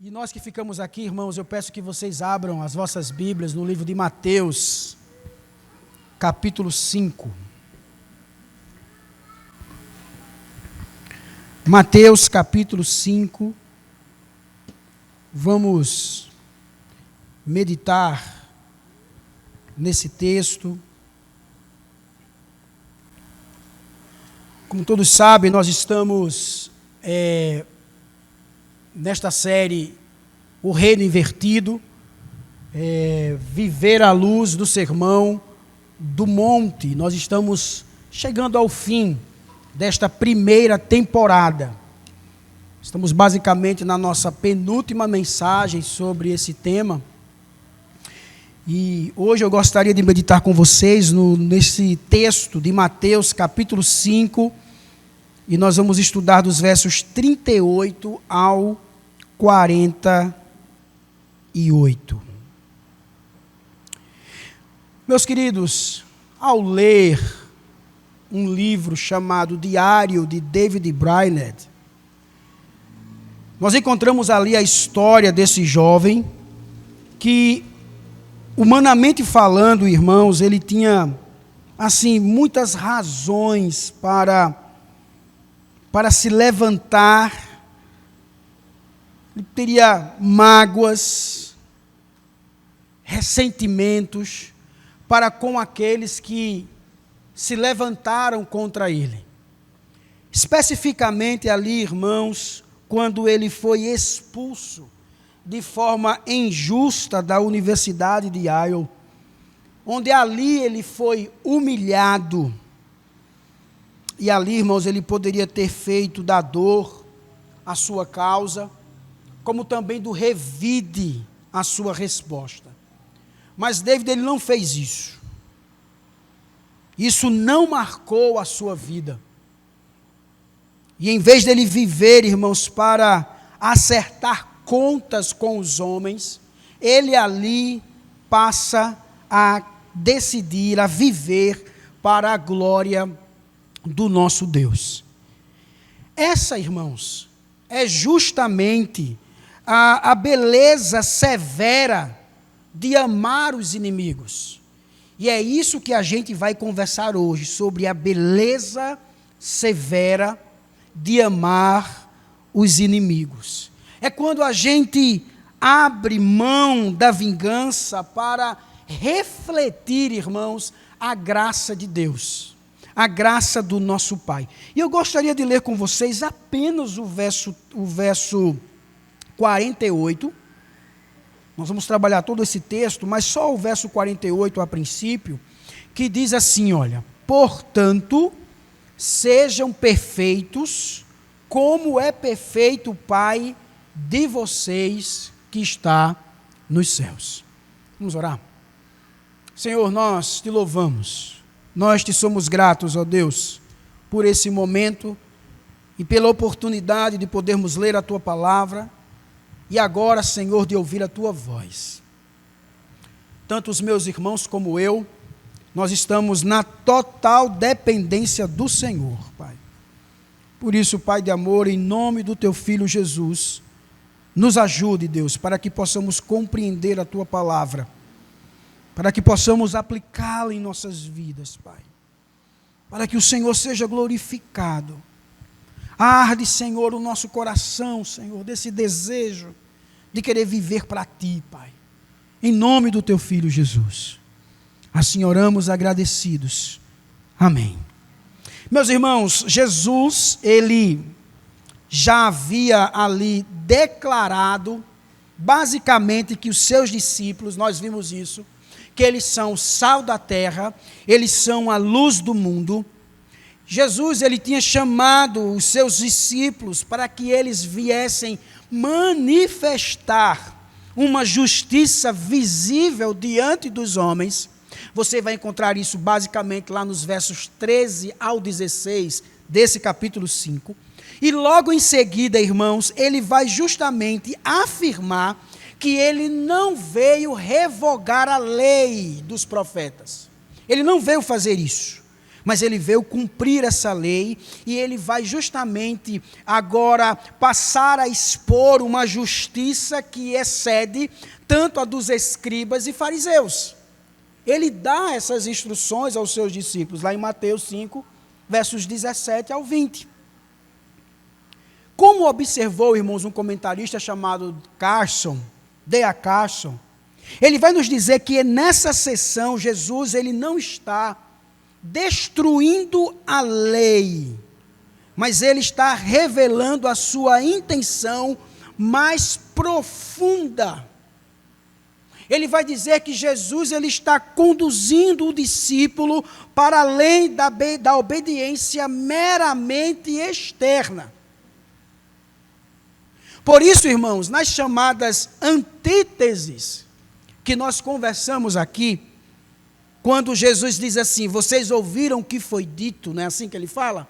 E nós que ficamos aqui, irmãos, eu peço que vocês abram as vossas Bíblias no livro de Mateus, capítulo 5. Mateus, capítulo 5. Vamos meditar nesse texto. Como todos sabem, nós estamos nesta série O Reino Invertido, viver à luz do Sermão do Monte. Nós estamos chegando ao fim desta primeira temporada. Estamos basicamente na nossa penúltima mensagem sobre esse tema. E hoje eu gostaria de meditar com vocês nesse texto de Mateus, capítulo 5, e nós vamos estudar dos versos 38 ao 48. Meus queridos, ao ler um livro chamado Diário de David Brainerd, nós encontramos ali a história desse jovem que, humanamente falando, irmãos, ele tinha, assim, muitas razões para se levantar. Ele teria mágoas, ressentimentos para com aqueles que se levantaram contra ele. Especificamente ali, irmãos, quando ele foi expulso de forma injusta da Universidade de Yale, onde ali ele foi humilhado. E ali, irmãos, ele poderia ter feito da dor a sua causa, como também do revide a sua resposta. Mas David, ele não fez isso. Isso não marcou a sua vida. E em vez dele viver, irmãos, para acertar contas com os homens, ele ali passa a decidir, a viver para a glória do nosso Deus. Essa, irmãos, é justamente a beleza severa de amar os inimigos. E é isso que a gente vai conversar hoje, sobre a beleza severa de amar os inimigos. É quando a gente abre mão da vingança para refletir, irmãos, a graça de Deus, a graça do nosso Pai. E eu gostaria de ler com vocês apenas o verso 48. Nós vamos trabalhar todo esse texto, mas só o verso 48 a princípio, que diz assim, olha: portanto, sejam perfeitos, como é perfeito o Pai de vocês que está nos céus. Vamos orar? Senhor, nós te louvamos, nós te somos gratos, ó Deus, por esse momento e pela oportunidade de podermos ler a tua palavra. E agora, Senhor, de ouvir a tua voz. Tanto os meus irmãos como eu, nós estamos na total dependência do Senhor, Pai. Por isso, Pai de amor, em nome do teu Filho Jesus, nos ajude, Deus, para que possamos compreender a tua palavra, para que possamos aplicá-la em nossas vidas, Pai. Para que o Senhor seja glorificado. Arde, Senhor, o nosso coração, Senhor, desse desejo de querer viver para Ti, Pai. Em nome do Teu Filho Jesus. Assim oramos agradecidos. Amém. Meus irmãos, Jesus, Ele já havia ali declarado, basicamente, que os seus discípulos, nós vimos isso, que eles são o sal da terra, eles são a luz do mundo. Jesus, ele tinha chamado os seus discípulos para que eles viessem manifestar uma justiça visível diante dos homens. Você vai encontrar isso basicamente lá nos versos 13 ao 16 desse capítulo 5. E logo em seguida, irmãos, ele vai justamente afirmar que ele não veio revogar a lei dos profetas. Ele não veio fazer isso. mas ele veio cumprir essa lei, e ele vai justamente agora passar a expor uma justiça que excede tanto a dos escribas e fariseus. Ele dá essas instruções aos seus discípulos, lá em Mateus 5, versos 17 ao 20. Como observou, irmãos, um comentarista chamado D.A. Carson, ele vai nos dizer que nessa sessão, Jesus ele não está destruindo a lei, mas ele está revelando a sua intenção mais profunda. Ele vai dizer que Jesus ele está conduzindo o discípulo para além da obediência meramente externa. Por isso, irmãos, nas chamadas antíteses que nós conversamos aqui, quando Jesus diz assim, vocês ouviram o que foi dito, não é assim que ele fala?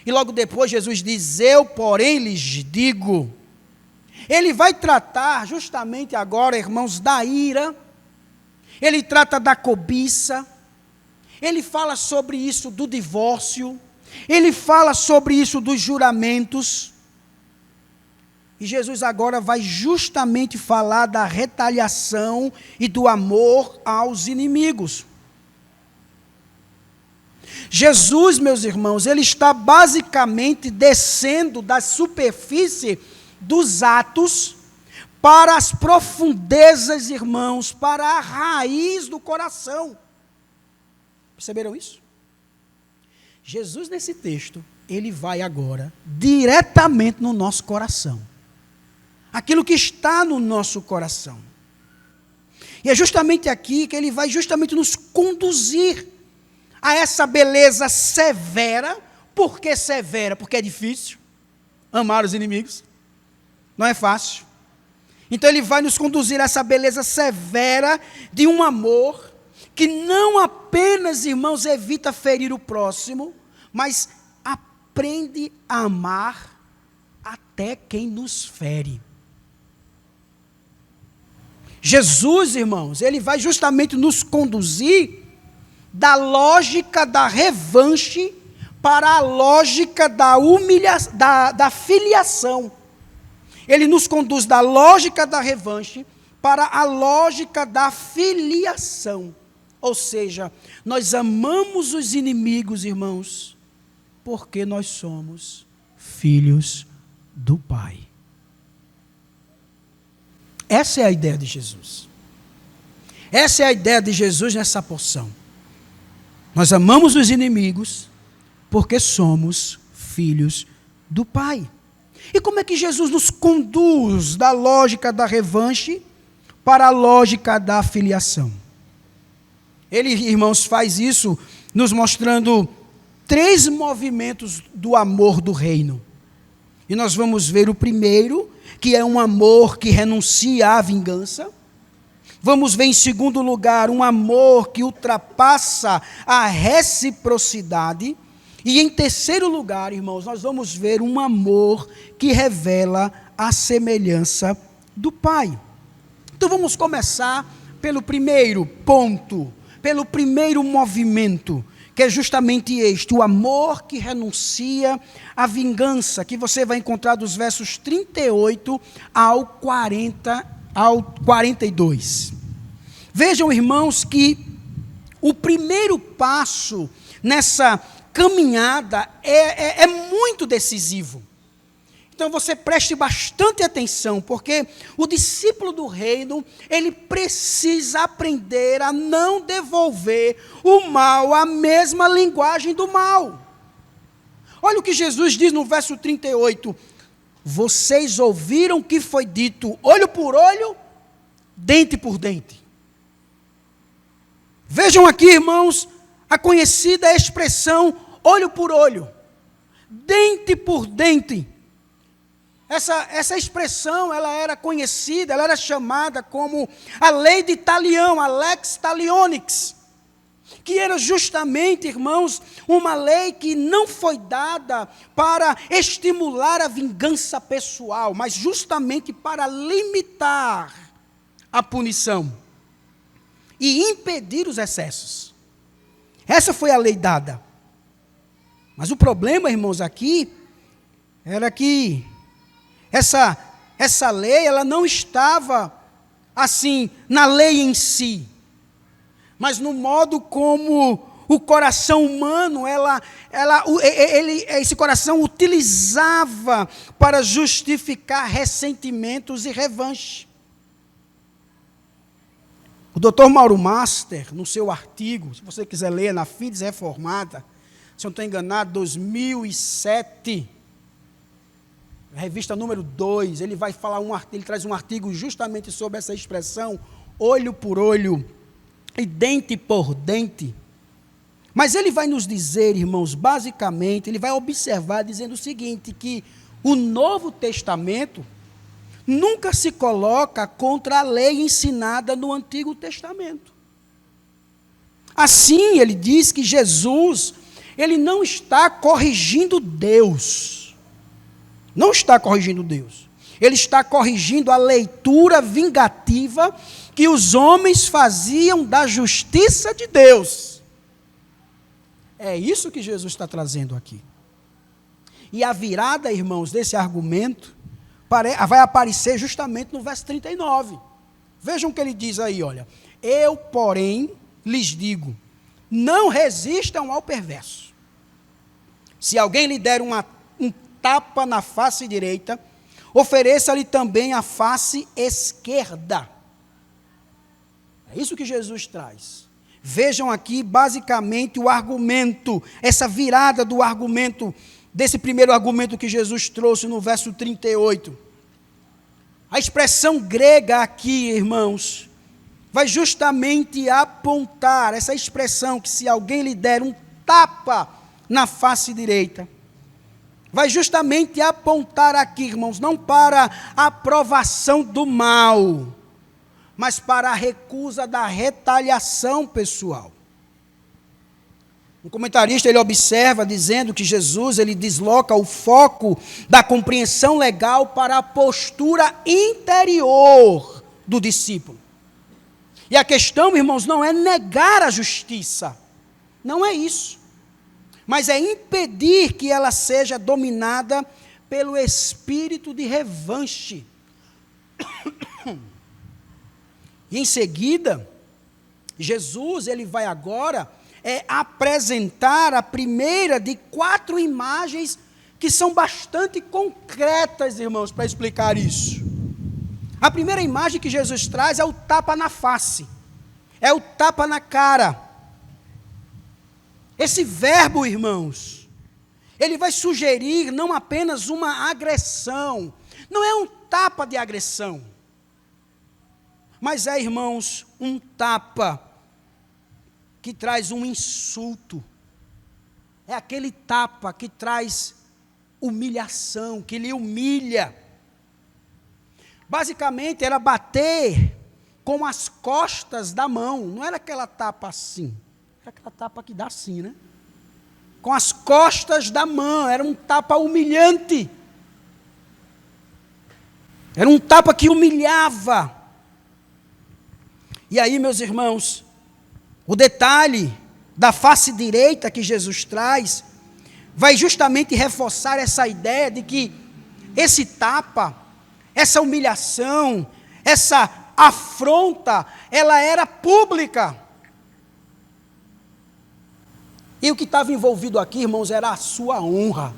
E logo depois Jesus diz, eu porém lhes digo. Ele vai tratar justamente agora, irmãos, da ira, ele trata da cobiça, ele fala sobre isso do divórcio, ele fala sobre isso dos juramentos. E Jesus agora vai justamente falar da retaliação e do amor aos inimigos. Jesus, meus irmãos, ele está basicamente descendo da superfície dos atos para as profundezas, irmãos, para a raiz do coração. Perceberam isso? Jesus, nesse texto, ele vai agora diretamente no nosso coração. Aquilo que está no nosso coração. E é justamente aqui que ele vai justamente nos conduzir a essa beleza severa. Por que severa? Porque é difícil amar os inimigos. Não é fácil. Então ele vai nos conduzir a essa beleza severa de um amor que não apenas, irmãos, evita ferir o próximo, mas aprende a amar até quem nos fere. Jesus, irmãos, ele vai justamente nos conduzir da lógica da revanche para a lógica da filiação. Ele nos conduz da lógica da revanche para a lógica da filiação. Ou seja, nós amamos os inimigos, irmãos, porque nós somos filhos do Pai. Essa é a ideia de Jesus. Essa é a ideia de Jesus nessa porção. Nós amamos os inimigos porque somos filhos do Pai. E como é que Jesus nos conduz da lógica da revanche para a lógica da filiação? Ele, irmãos, faz isso nos mostrando 3 movimentos do amor do reino. E nós vamos ver o primeiro, que é um amor que renuncia à vingança. Vamos ver, em segundo lugar, um amor que ultrapassa a reciprocidade. E em terceiro lugar, irmãos, nós vamos ver um amor que revela a semelhança do Pai. Então vamos começar pelo primeiro ponto, pelo primeiro movimento, que é justamente este, o amor que renuncia à vingança, que você vai encontrar dos versos 38 ao 42. Vejam, irmãos, que o primeiro passo nessa caminhada é muito decisivo. Então você preste bastante atenção, porque o discípulo do reino, ele precisa aprender a não devolver o mal à mesma linguagem do mal. Olha o que Jesus diz no verso 38. Vocês ouviram o que foi dito, olho por olho, dente por dente. Vejam aqui, irmãos, a conhecida expressão olho por olho, dente por dente. Essa expressão, ela era conhecida, ela era chamada como a lei de Talião, a lex talionix, que era justamente, irmãos, uma lei que não foi dada para estimular a vingança pessoal, mas justamente para limitar a punição e impedir os excessos. Essa foi a lei dada. Mas o problema, irmãos, aqui, era que essa lei, ela não estava, assim, na lei em si, mas no modo como o coração humano, esse coração utilizava para justificar ressentimentos e revanche. O Dr. Mauro Master, no seu artigo, se você quiser ler, na Fides Reformada, se eu não estou enganado, 2007, revista número 2, ele vai falar ele traz um artigo justamente sobre essa expressão, olho por olho e dente por dente. Mas ele vai nos dizer, irmãos, basicamente, ele vai observar dizendo o seguinte, que o Novo Testamento nunca se coloca contra a lei ensinada no Antigo Testamento. Assim, ele diz que Jesus, ele não está corrigindo Deus. Não está corrigindo Deus. Ele está corrigindo a leitura vingativa que os homens faziam da justiça de Deus. É isso que Jesus está trazendo aqui. E a virada, irmãos, desse argumento vai aparecer justamente no verso 39. Vejam o que ele diz aí, olha. Eu, porém, lhes digo, não resistam ao perverso. Se alguém lhe der um tapa na face direita, ofereça-lhe também a face esquerda. É isso que Jesus traz. Vejam aqui, basicamente, o argumento, essa virada do argumento, desse primeiro argumento que Jesus trouxe no verso 38. A expressão grega aqui, irmãos, vai justamente apontar essa expressão que se alguém lhe der um tapa na face direita, vai justamente apontar aqui, irmãos, não para a aprovação do mal, mas para a recusa da retaliação pessoal. Um comentarista, ele observa, dizendo que Jesus, ele desloca o foco da compreensão legal para a postura interior do discípulo. E a questão, irmãos, não é negar a justiça, não é isso, mas é impedir que ela seja dominada pelo espírito de revanche. E em seguida, Jesus, ele vai agora apresentar a primeira de 4 imagens que são bastante concretas, irmãos, para explicar isso. A primeira imagem que Jesus traz é o tapa na face, é o tapa na cara. Esse verbo, irmãos, ele vai sugerir não apenas uma agressão, não é um tapa de agressão, mas é, irmãos, um tapa que traz um insulto. É aquele tapa que traz humilhação, que lhe humilha. Basicamente, era bater com as costas da mão, não era aquela tapa assim, era aquela tapa que dá assim, né? Com as costas da mão, era um tapa humilhante. Era um tapa que humilhava. E aí, meus irmãos, o detalhe da face direita que Jesus traz, vai justamente reforçar essa ideia de que esse tapa, essa humilhação, essa afronta, ela era pública. E o que estava envolvido aqui, irmãos, era a sua honra.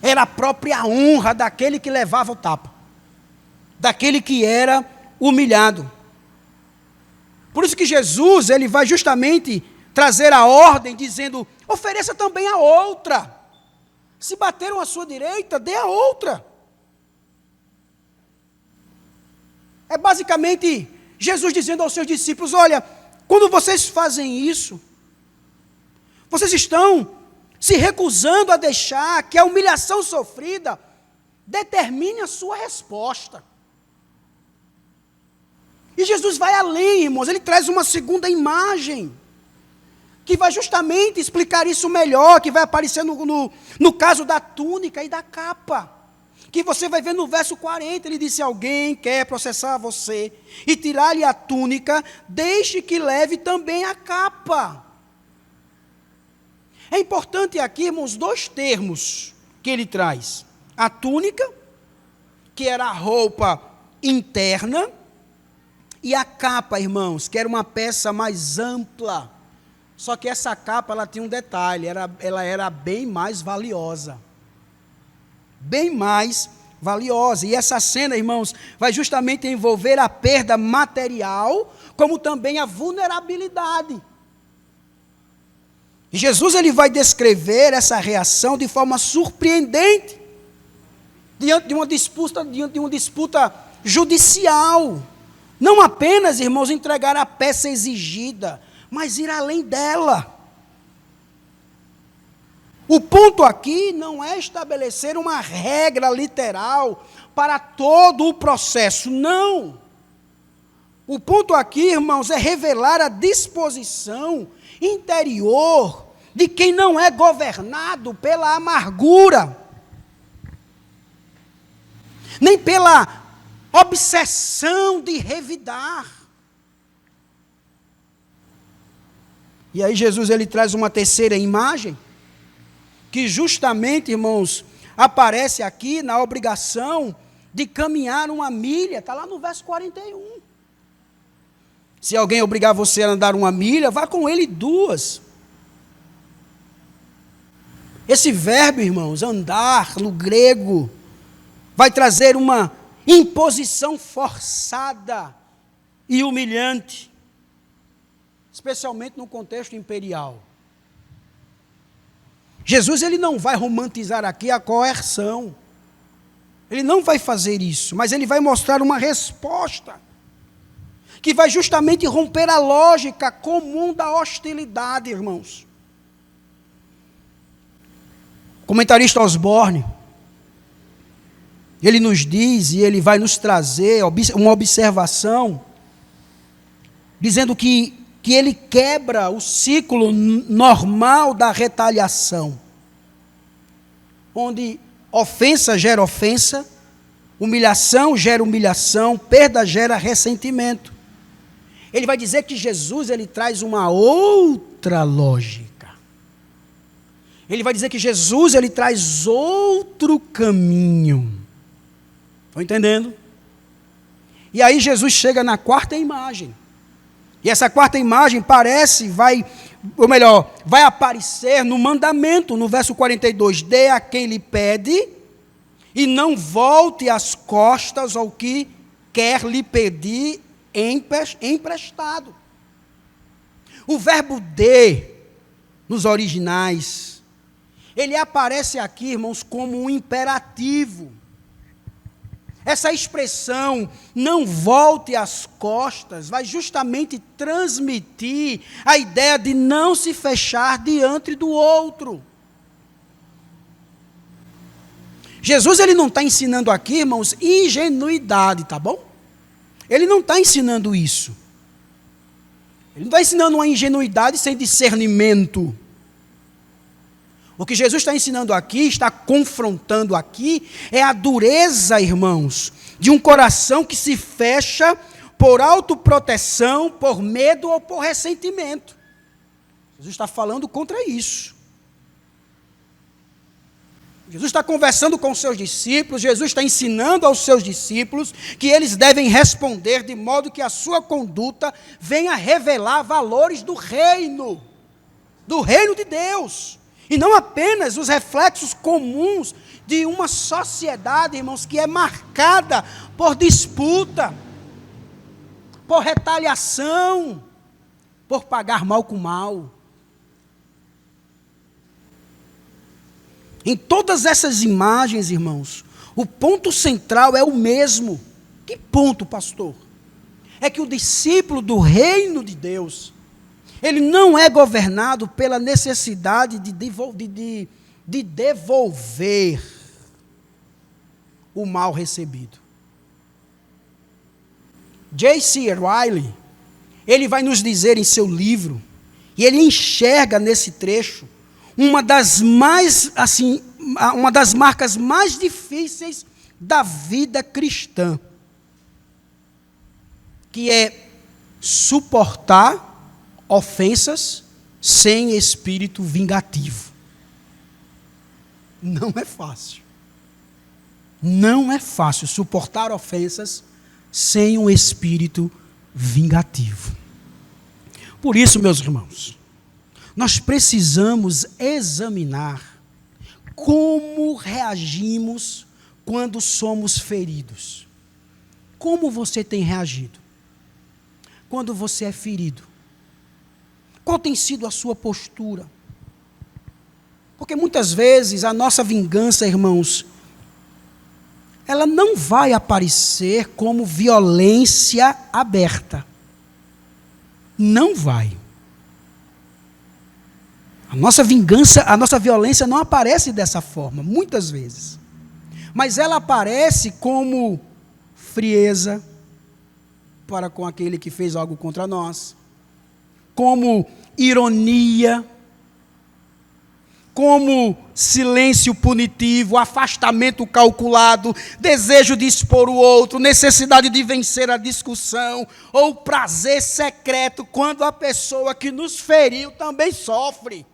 Era a própria honra daquele que levava o tapa, daquele que era humilhado. Por isso que Jesus, ele vai justamente trazer a ordem, dizendo, ofereça também a outra. Se bateram à sua direita, dê a outra. É basicamente Jesus dizendo aos seus discípulos, olha, quando vocês fazem isso, vocês estão se recusando a deixar que a humilhação sofrida determine a sua resposta. E Jesus vai além, irmãos, ele traz uma segunda imagem, que vai justamente explicar isso melhor, que vai aparecer no caso da túnica e da capa, que você vai ver no verso 40, ele disse, alguém quer processar você e tirar-lhe a túnica, deixe que leve também a capa. É importante aqui, irmãos, dois termos que ele traz. A túnica, que era a roupa interna, e a capa, irmãos, que era uma peça mais ampla. Só que essa capa, ela tinha um detalhe, ela era bem mais valiosa. Bem mais valiosa. E essa cena, irmãos, vai justamente envolver a perda material, como também a vulnerabilidade. E Jesus, ele vai descrever essa reação de forma surpreendente, diante de uma disputa judicial. Não apenas, irmãos, entregar a peça exigida, mas ir além dela. O ponto aqui não é estabelecer uma regra literal para todo o processo, não. O ponto aqui, irmãos, é revelar a disposição interior de quem não é governado pela amargura, nem pela obsessão de revidar. E aí Jesus, ele traz uma terceira imagem, que justamente, irmãos, aparece aqui na obrigação de caminhar uma milha, está lá no verso 41. Se alguém obrigar você a andar uma milha, vá com ele 2. Esse verbo, irmãos, andar, no grego, vai trazer uma imposição forçada e humilhante, especialmente no contexto imperial. Jesus, ele não vai romantizar aqui a coerção. Ele não vai fazer isso, mas ele vai mostrar uma resposta que vai justamente romper a lógica comum da hostilidade, irmãos. O comentarista Osborne, ele nos diz, e ele vai nos trazer uma observação, dizendo que ele quebra o ciclo normal da retaliação, onde ofensa gera ofensa, humilhação gera humilhação, perda gera ressentimento. Ele vai dizer que Jesus, ele traz uma outra lógica. Ele vai dizer que Jesus, ele traz outro caminho. Estão entendendo? E aí Jesus chega na quarta imagem. E essa quarta imagem vai aparecer no mandamento, no verso 42. Dê a quem lhe pede, e não volte as costas ao que quer lhe pedir emprestado. O verbo dê, nos originais, ele aparece aqui, irmãos, como um imperativo. Essa expressão, não volte as costas, vai justamente transmitir a ideia de não se fechar diante do outro. Jesus, ele não está ensinando aqui, irmãos, ingenuidade, tá bom? Ele não está ensinando isso. Ele não está ensinando uma ingenuidade sem discernimento. O que Jesus está ensinando aqui, está confrontando aqui, é a dureza, irmãos, de um coração que se fecha por autoproteção, por medo ou por ressentimento. Jesus está falando contra isso. Jesus está conversando com os seus discípulos, Jesus está ensinando aos seus discípulos que eles devem responder de modo que a sua conduta venha revelar valores do reino de Deus. E não apenas os reflexos comuns de uma sociedade, irmãos, que é marcada por disputa, por retaliação, por pagar mal com mal. Em todas essas imagens, irmãos, o ponto central é o mesmo. Que ponto, pastor? É que o discípulo do reino de Deus, ele não é governado pela necessidade de devolver o mal recebido. J.C. Ryle, ele vai nos dizer em seu livro, e ele enxerga nesse trecho, uma das marcas mais difíceis da vida cristã, que é suportar ofensas sem espírito vingativo. Não é fácil. Não é fácil suportar ofensas sem um espírito vingativo. Por isso, meus irmãos, nós precisamos examinar como reagimos quando somos feridos. Como você tem reagido quando você é ferido? Qual tem sido a sua postura? Porque muitas vezes a nossa vingança, irmãos, ela não vai aparecer como violência aberta. Não vai. A nossa vingança, a nossa violência não aparece dessa forma, muitas vezes. Mas ela aparece como frieza para com aquele que fez algo contra nós, como ironia, como silêncio punitivo, afastamento calculado, desejo de expor o outro, necessidade de vencer a discussão, ou prazer secreto, quando a pessoa que nos feriu também sofre.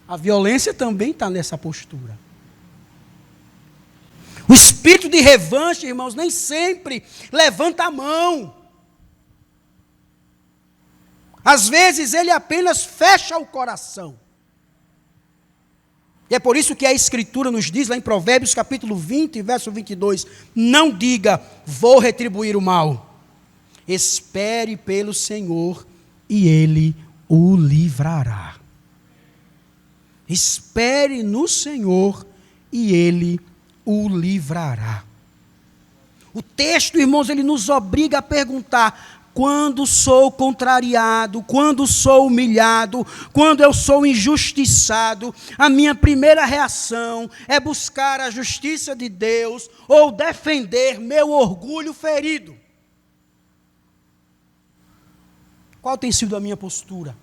A violência também está nessa postura. O espírito de revanche, irmãos, nem sempre levanta a mão. Às vezes ele apenas fecha o coração. E é por isso que a Escritura nos diz, lá em Provérbios capítulo 20, verso 22, não diga, vou retribuir o mal. Espere pelo Senhor e Ele o livrará. Espere no Senhor e Ele o livrará. O texto, irmãos, ele nos obriga a perguntar: quando sou contrariado, quando sou humilhado, quando eu sou injustiçado, a minha primeira reação é buscar a justiça de Deus ou defender meu orgulho ferido? Qual tem sido a minha postura?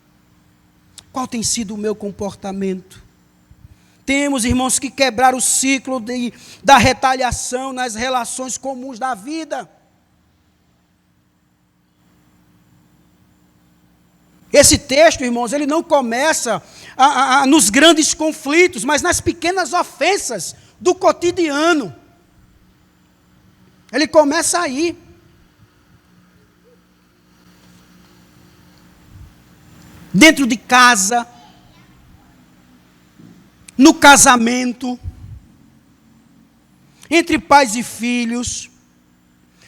Qual tem sido o meu comportamento? Temos, irmãos, que quebrar o ciclo da retaliação nas relações comuns da vida. Esse texto, irmãos, ele não começa nos grandes conflitos, mas nas pequenas ofensas do cotidiano. Ele começa aí. Dentro de casa, no casamento, entre pais e filhos,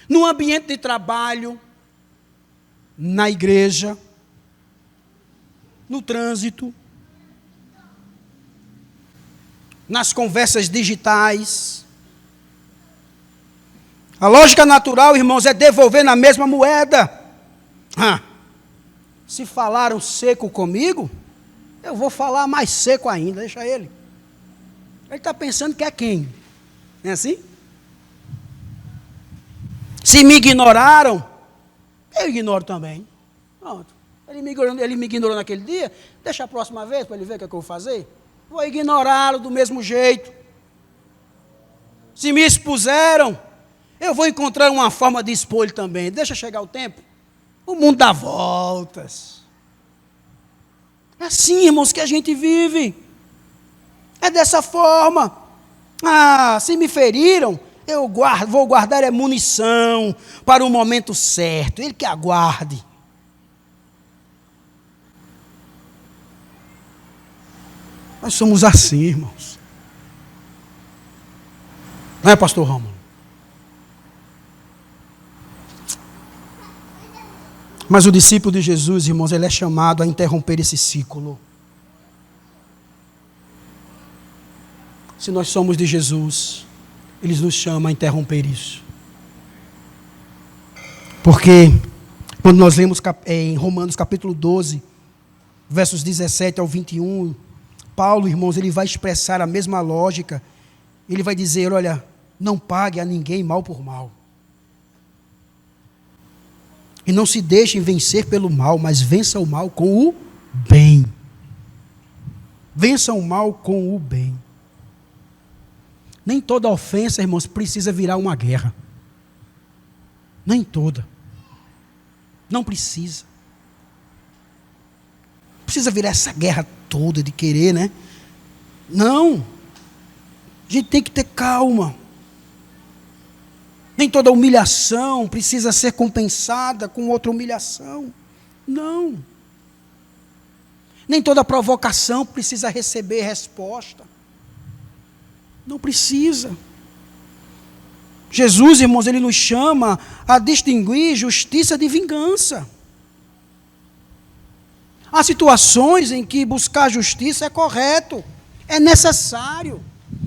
no ambiente de trabalho, na igreja, no trânsito, nas conversas digitais. A lógica natural, irmãos, é devolver na mesma moeda. Se falaram seco comigo, eu vou falar mais seco ainda, deixa ele. Ele está pensando que é quem? É assim? Se me ignoraram, eu ignoro também. Pronto. Ele me ignorou naquele dia, deixa a próxima vez para ele ver o que eu vou fazer. Vou ignorá-lo do mesmo jeito. Se me expuseram, eu vou encontrar uma forma de expor ele também. Deixa chegar o tempo. O mundo dá voltas. É assim, irmãos, que a gente vive. É dessa forma. Se me feriram, eu vou guardar munição para o momento certo. Ele que aguarde. Nós somos assim, irmãos. Não é, pastor Rômulo? Mas o discípulo de Jesus, irmãos, ele é chamado a interromper esse ciclo. Se nós somos de Jesus, ele nos chama a interromper isso. Porque, quando nós lemos em Romanos capítulo 12, versos 17 ao 21, Paulo, irmãos, ele vai expressar a mesma lógica. Ele vai dizer, olha, não pague a ninguém mal por mal. E não se deixem vencer pelo mal, mas vença o mal com o bem. Vença o mal com o bem. Nem toda ofensa, irmãos, precisa virar uma guerra. Nem toda. Não precisa. precisa virar essa guerra toda de querer, né? Não. A gente tem que ter calma. Nem toda humilhação precisa ser compensada com outra humilhação. Não. Nem toda provocação precisa receber resposta. Não precisa. Jesus, irmãos, ele nos chama a distinguir justiça de vingança. Há situações em que buscar justiça é correto, é necessário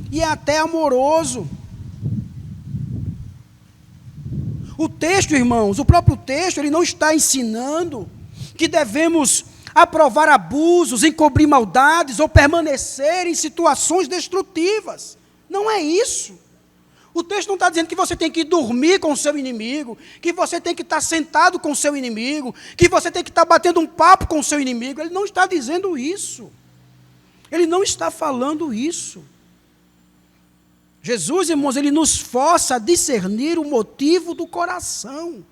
e é até amoroso. O texto, irmãos, o próprio texto, ele não está ensinando que devemos aprovar abusos, encobrir maldades ou permanecer em situações destrutivas. Não é isso. O texto não está dizendo que você tem que dormir com o seu inimigo, que você tem que estar sentado com o seu inimigo, que você tem que estar batendo um papo com o seu inimigo. Ele não está dizendo isso. Ele não está falando isso. Jesus, irmãos, ele nos força a discernir o motivo do coração.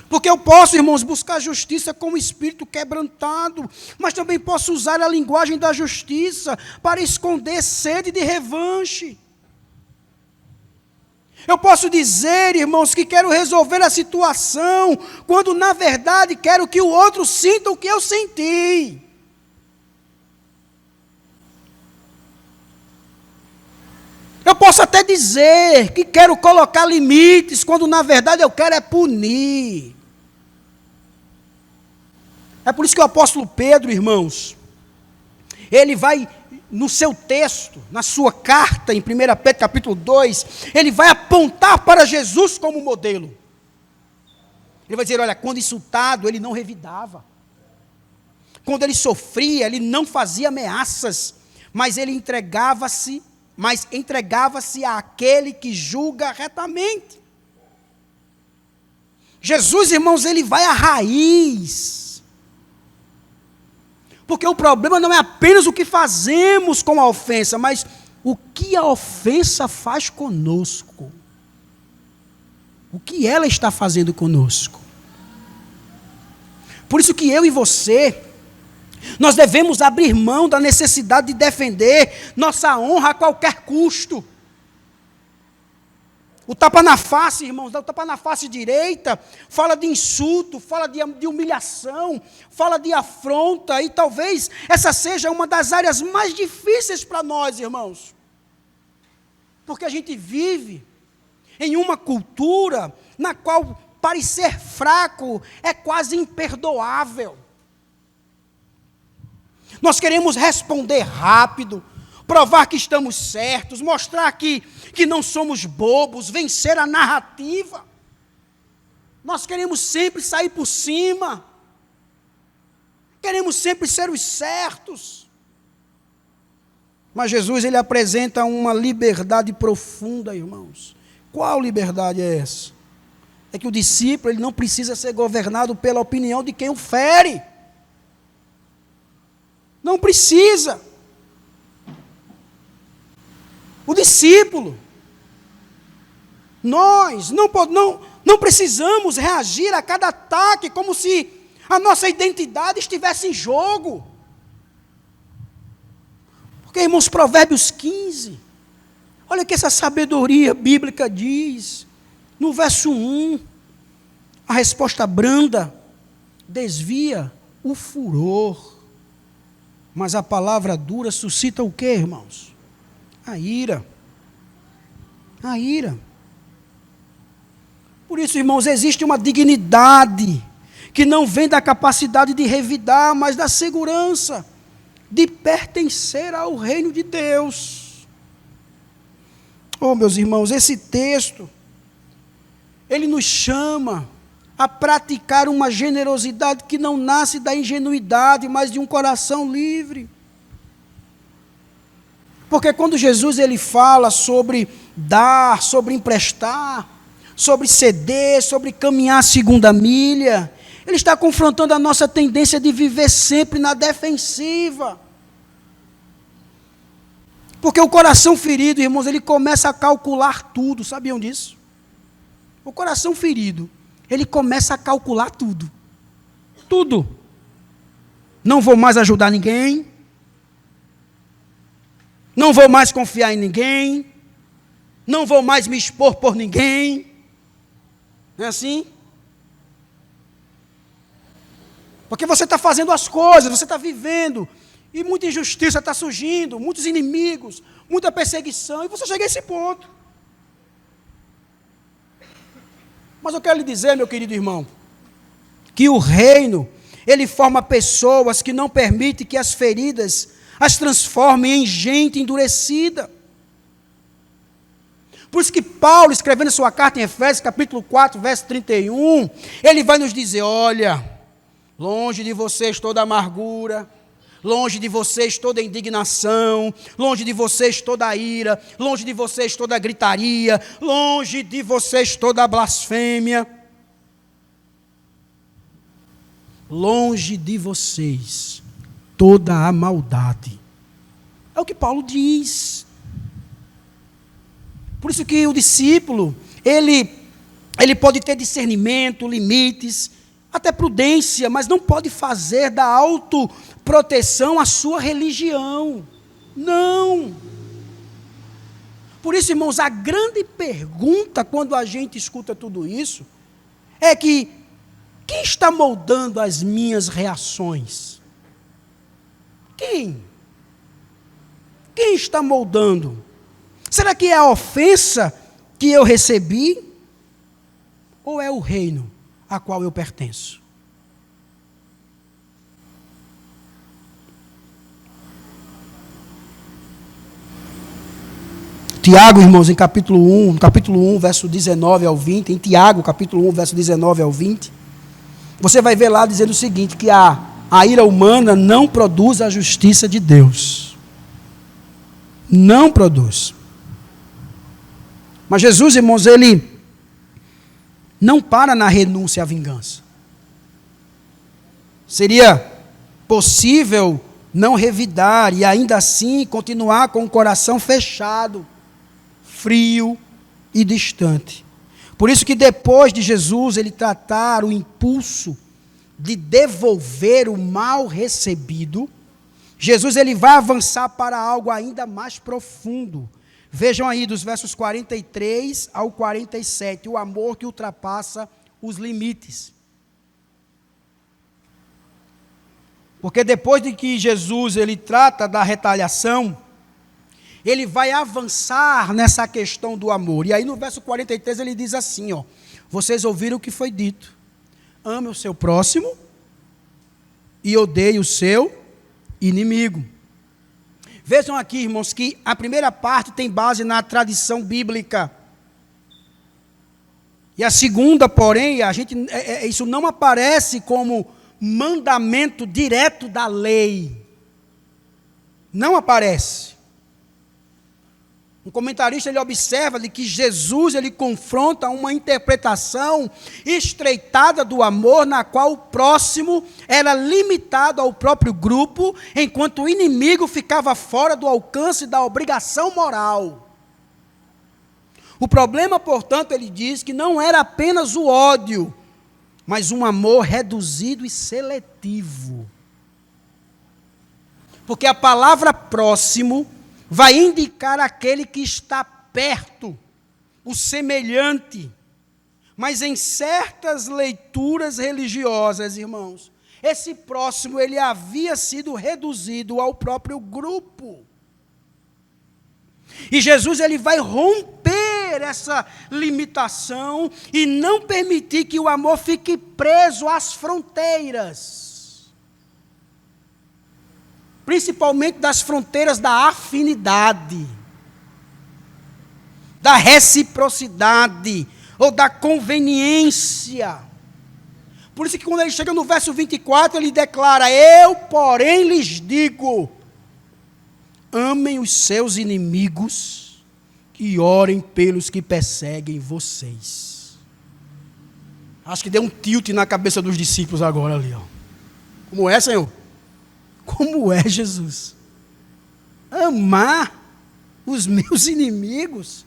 Porque eu posso, irmãos, buscar justiça com o espírito quebrantado, mas também posso usar a linguagem da justiça para esconder sede de revanche. Eu posso dizer, irmãos, que quero resolver a situação, quando na verdade quero que o outro sinta o que eu senti. Eu posso até dizer que quero colocar limites, quando na verdade eu quero é punir. É por isso que o apóstolo Pedro, irmãos, ele vai no seu texto, na sua carta, em 1 Pedro capítulo 2, ele vai apontar para Jesus como modelo. Ele vai dizer, olha, quando insultado, ele não revidava. Quando ele sofria, ele não fazia ameaças, mas ele entregava-se àquele que julga retamente. Jesus, irmãos, ele vai à raiz. Porque o problema não é apenas o que fazemos com a ofensa, mas o que a ofensa faz conosco. O que ela está fazendo conosco. Por isso que eu e você, nós devemos abrir mão da necessidade de defender nossa honra a qualquer custo. O tapa na face, irmãos, o tapa na face direita, fala de insulto, fala de humilhação, fala de afronta, e talvez essa seja uma das áreas mais difíceis para nós, irmãos. Porque a gente vive em uma cultura na qual parecer fraco é quase imperdoável. Nós queremos responder rápido, provar que estamos certos, mostrar que não somos bobos, vencer a narrativa. Nós queremos sempre sair por cima. Queremos sempre ser os certos. Mas Jesus, ele apresenta uma liberdade profunda, irmãos. Qual liberdade é essa? É que o discípulo, ele não precisa ser governado pela opinião de quem o fere. Não precisa. O discípulo, nós não precisamos reagir a cada ataque como se a nossa identidade estivesse em jogo. Porque, irmãos, Provérbios 15, olha o que essa sabedoria bíblica diz, no verso 1, a resposta branda desvia o furor, mas a palavra dura suscita o quê, irmãos? A ira. A ira. Por isso, irmãos, existe uma dignidade que não vem da capacidade de revidar, mas da segurança de pertencer ao reino de Deus. Oh, meus irmãos, esse texto, ele nos chama a praticar uma generosidade que não nasce da ingenuidade, mas de um coração livre. Porque quando Jesus ele fala sobre dar, sobre emprestar, sobre ceder, sobre caminhar a segunda milha, ele está confrontando a nossa tendência de viver sempre na defensiva. Porque o coração ferido, irmãos, ele começa a calcular tudo, sabiam disso? O coração ferido, ele começa a calcular tudo. Tudo. não vou mais ajudar ninguém, não vou mais confiar em ninguém, não vou mais me expor por ninguém. Não é assim? Porque você está fazendo as coisas, você está vivendo, e muita injustiça está surgindo, muitos inimigos, muita perseguição, e você chega a esse ponto. Mas eu quero lhe dizer, meu querido irmão, que o reino, ele forma pessoas que não permitem que as feridas as transformem em gente endurecida. Por isso que Paulo, escrevendo sua carta em Efésios, capítulo 4, verso 31, ele vai nos dizer, olha, longe de vocês toda amargura, longe de vocês toda indignação, longe de vocês toda ira, longe de vocês toda gritaria, longe de vocês toda blasfêmia. Longe de vocês toda a maldade. É o que Paulo diz. Por isso que o discípulo, ele pode ter discernimento, limites, até prudência, mas não pode fazer da autoproteção a sua religião. Não. Por isso, irmãos, a grande pergunta quando a gente escuta tudo isso é que quem está moldando as minhas reações? Quem? Quem está moldando? Será que é a ofensa que eu recebi? Ou é o reino a qual eu pertenço? Tiago, irmãos, em capítulo 1, verso 19 ao 20, em Tiago, capítulo 1, verso 19 ao 20, você vai ver lá dizendo o seguinte, que a ira humana não produz a justiça de Deus. Não produz. Mas Jesus, irmãos, ele não para na renúncia à vingança. Seria possível não revidar e ainda assim continuar com o coração fechado, frio e distante. Por isso que depois de Jesus ele tratar o impulso de devolver o mal recebido, Jesus ele vai avançar para algo ainda mais profundo. Vejam aí dos versos 43 ao 47, o amor que ultrapassa os limites. Porque depois de que Jesus ele trata da retaliação, ele vai avançar nessa questão do amor. E aí no verso 43 ele diz assim, ó, vocês ouviram o que foi dito, ame o seu próximo e odeie o seu inimigo. Vejam aqui, irmãos, que a primeira parte tem base na tradição bíblica. E a segunda, porém, isso não aparece como mandamento direto da lei. Não aparece. Um comentarista ele observa de que Jesus ele confronta uma interpretação estreitada do amor, na qual o próximo era limitado ao próprio grupo, enquanto o inimigo ficava fora do alcance da obrigação moral. O problema, portanto, ele diz que não era apenas o ódio, mas um amor reduzido e seletivo. Porque a palavra próximo vai indicar aquele que está perto, o semelhante. Mas em certas leituras religiosas, irmãos, esse próximo ele havia sido reduzido ao próprio grupo. E Jesus ele vai romper essa limitação e não permitir que o amor fique preso às fronteiras. Principalmente das fronteiras da afinidade, da reciprocidade ou da conveniência. Por isso que quando ele chega no verso 24, ele declara, eu, porém, lhes digo, amem os seus inimigos e orem pelos que perseguem vocês. Acho que deu um tilt na cabeça dos discípulos agora ali, ó. Como é, Senhor? Como é, Jesus? Amar os meus inimigos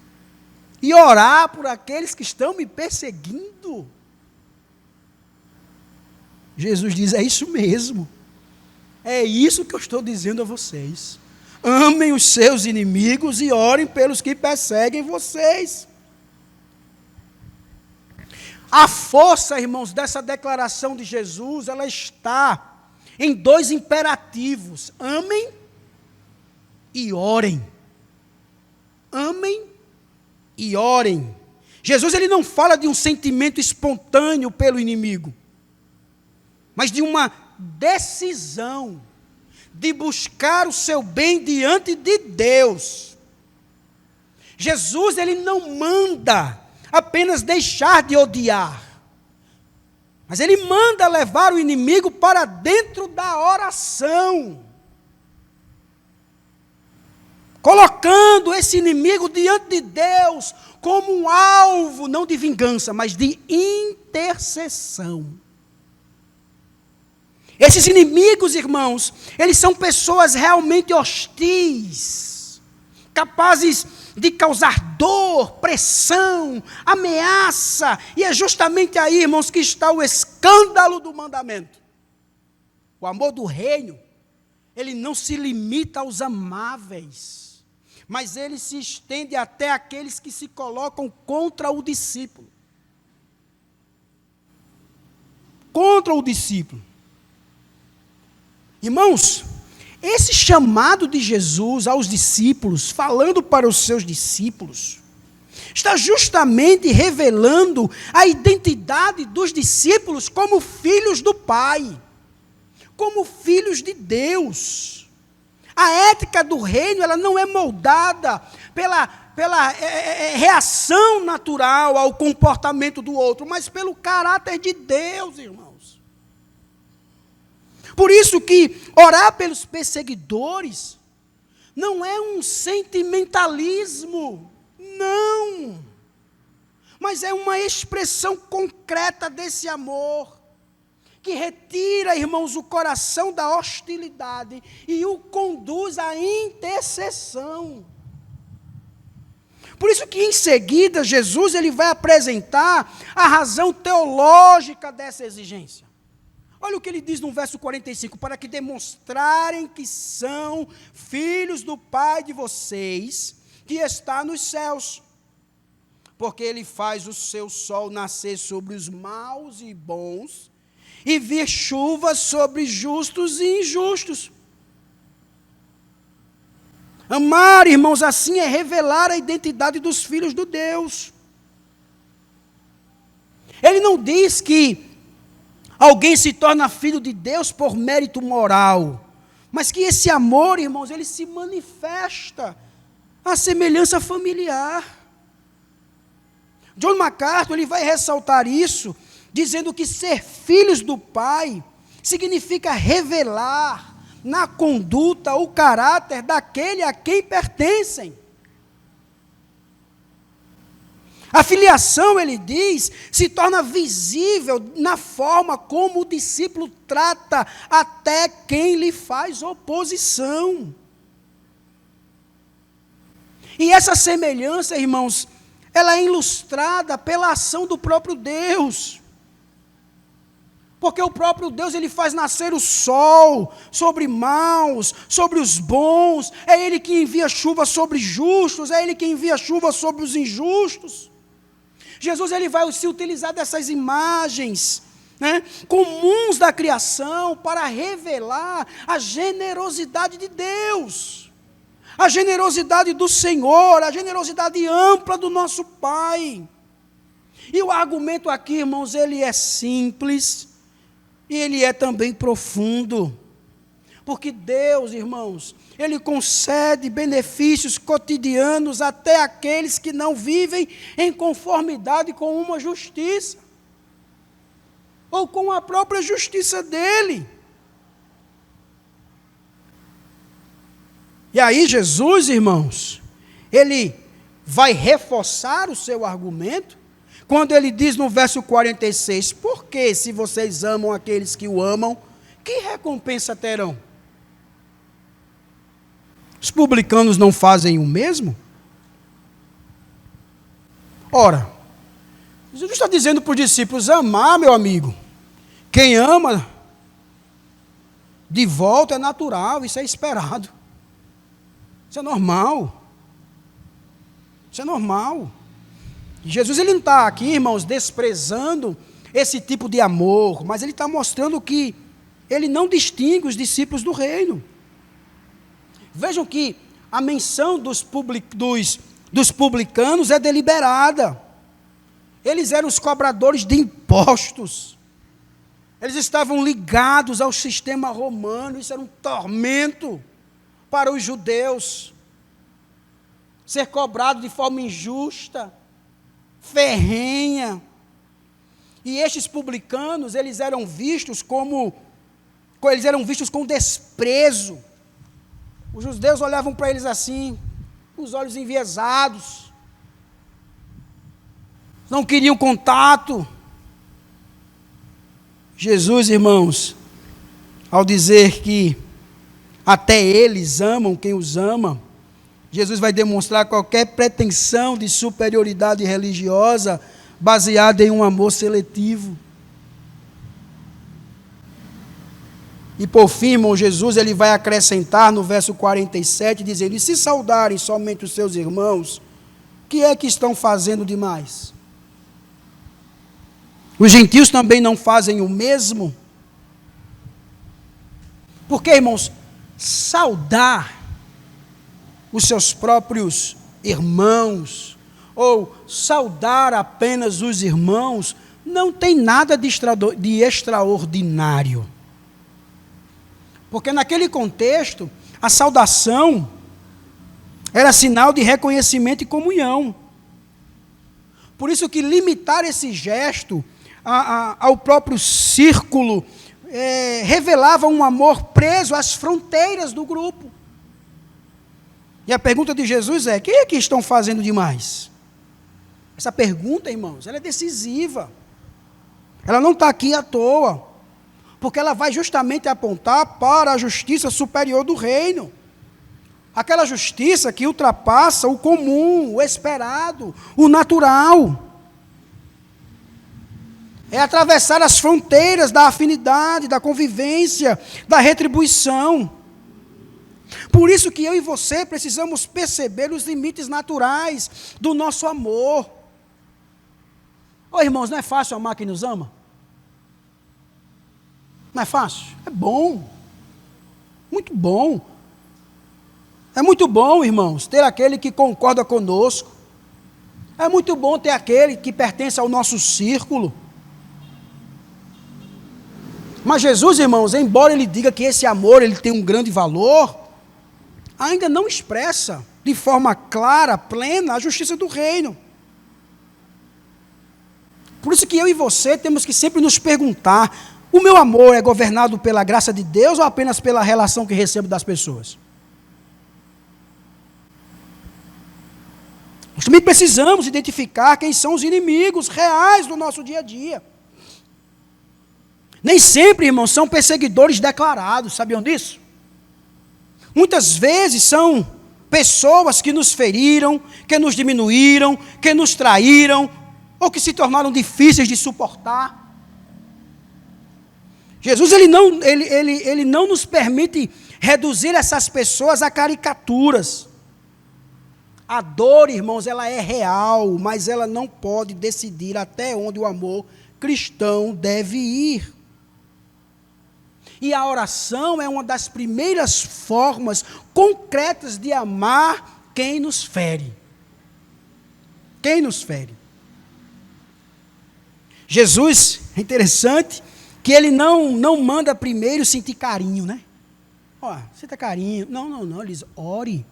e orar por aqueles que estão me perseguindo. Jesus diz, é isso mesmo. É isso que eu estou dizendo a vocês. Amem os seus inimigos e orem pelos que perseguem vocês. A força, irmãos, dessa declaração de Jesus, ela está em dois imperativos: amem e orem. Amem e orem. Jesus, ele não fala de um sentimento espontâneo pelo inimigo, mas de uma decisão de buscar o seu bem diante de Deus. Jesus, ele não manda apenas deixar de odiar, mas ele manda levar o inimigo para dentro da oração, colocando esse inimigo diante de Deus como um alvo, não de vingança, mas de intercessão. Esses inimigos, irmãos, eles são pessoas realmente hostis, capazes de causar dor, pressão, ameaça, e é justamente aí, irmãos, que está o escândalo do mandamento. O amor do reino, ele não se limita aos amáveis, mas ele se estende até aqueles que se colocam contra o discípulo. Contra o discípulo. Irmãos, esse chamado de Jesus aos discípulos, falando para os seus discípulos, está justamente revelando a identidade dos discípulos como filhos do Pai, como filhos de Deus. A ética do reino, ela não é moldada pela reação natural ao comportamento do outro, mas pelo caráter de Deus, irmãos. Por isso que orar pelos perseguidores não é um sentimentalismo, não, mas é uma expressão concreta desse amor, que retira, irmãos, o coração da hostilidade e o conduz à intercessão. Por isso que em seguida Jesus ele vai apresentar a razão teológica dessa exigência. Olha o que ele diz no verso 45, para que demonstrarem que são filhos do Pai de vocês, que está nos céus. Porque ele faz o seu sol nascer sobre os maus e bons, e vir chuva sobre justos e injustos. Amar, irmãos, assim é revelar a identidade dos filhos de Deus. Ele não diz que alguém se torna filho de Deus por mérito moral, mas que esse amor, irmãos, ele se manifesta à semelhança familiar. John MacArthur, ele vai ressaltar isso, dizendo que ser filhos do Pai significa revelar na conduta o caráter daquele a quem pertencem. A filiação, ele diz, se torna visível na forma como o discípulo trata até quem lhe faz oposição. E essa semelhança, irmãos, ela é ilustrada pela ação do próprio Deus. Porque o próprio Deus, ele faz nascer o sol sobre maus, sobre os bons. É Ele que envia chuva sobre justos, é Ele que envia chuva sobre os injustos. Jesus, ele vai se utilizar dessas imagens, né, comuns da criação para revelar a generosidade de Deus, a generosidade do Senhor, a generosidade ampla do nosso Pai. E o argumento aqui, irmãos, ele é simples e ele é também profundo. Porque Deus, irmãos, Ele concede benefícios cotidianos até àqueles que não vivem em conformidade com uma justiça, ou com a própria justiça dEle. E aí Jesus, irmãos, Ele vai reforçar o seu argumento, quando Ele diz no verso 46, porque se vocês amam aqueles que o amam, que recompensa terão? Os publicanos não fazem o mesmo? Ora, Jesus está dizendo para os discípulos, amar, meu amigo. Quem ama, de volta é natural, isso é esperado. Isso é normal. Isso é normal. E Jesus ele não está aqui, irmãos, desprezando esse tipo de amor, mas ele está mostrando que ele não distingue os discípulos do reino. Vejam que a menção dos publicanos é deliberada. Eles eram os cobradores de impostos. Eles estavam ligados ao sistema romano. Isso era um tormento para os judeus. Ser cobrado de forma injusta, ferrenha. E estes publicanos, eles eram vistos com desprezo. Os judeus olhavam para eles assim, com os olhos enviesados. Não queriam contato. Jesus, irmãos, ao dizer que até eles amam quem os ama, Jesus vai demonstrar qualquer pretensão de superioridade religiosa baseada em um amor seletivo. E por fim, irmão, Jesus ele vai acrescentar no verso 47, dizendo: e se saudarem somente os seus irmãos, o que é que estão fazendo demais? Os gentios também não fazem o mesmo? Porque, irmãos, saudar os seus próprios irmãos, ou saudar apenas os irmãos, não tem nada de extraordinário. Porque naquele contexto, a saudação era sinal de reconhecimento e comunhão. Por isso que limitar esse gesto ao próprio círculo revelava um amor preso às fronteiras do grupo. E a pergunta de Jesus é: quem é que estão fazendo demais? Essa pergunta, irmãos, ela é decisiva. Ela não está aqui à toa. Porque ela vai justamente apontar para a justiça superior do reino. Aquela justiça que ultrapassa o comum, o esperado, o natural. É atravessar as fronteiras da afinidade, da convivência, da retribuição. Por isso que eu e você precisamos perceber os limites naturais do nosso amor. Ô irmãos, não é fácil amar quem nos ama? Não é fácil? É bom. Muito bom. É muito bom, irmãos, ter aquele que concorda conosco. É muito bom ter aquele que pertence ao nosso círculo. Mas Jesus, irmãos, embora ele diga que esse amor ele tem um grande valor, ainda não expressa de forma clara, plena, a justiça do reino. Por isso que eu e você temos que sempre nos perguntar: o meu amor é governado pela graça de Deus ou apenas pela relação que recebo das pessoas? Nós também precisamos identificar quem são os inimigos reais do nosso dia a dia. Nem sempre, irmãos, são perseguidores declarados, sabiam disso? Muitas vezes são pessoas que nos feriram, que nos diminuíram, que nos traíram, ou que se tornaram difíceis de suportar. Jesus ele não nos permite reduzir essas pessoas a caricaturas. A dor, irmãos, ela é real, mas ela não pode decidir até onde o amor cristão deve ir. E a oração é uma das primeiras formas concretas de amar quem nos fere. Quem nos fere. Jesus, é interessante, que ele não manda primeiro sentir carinho, né? Ó, sinta carinho. Não, ele diz: ore.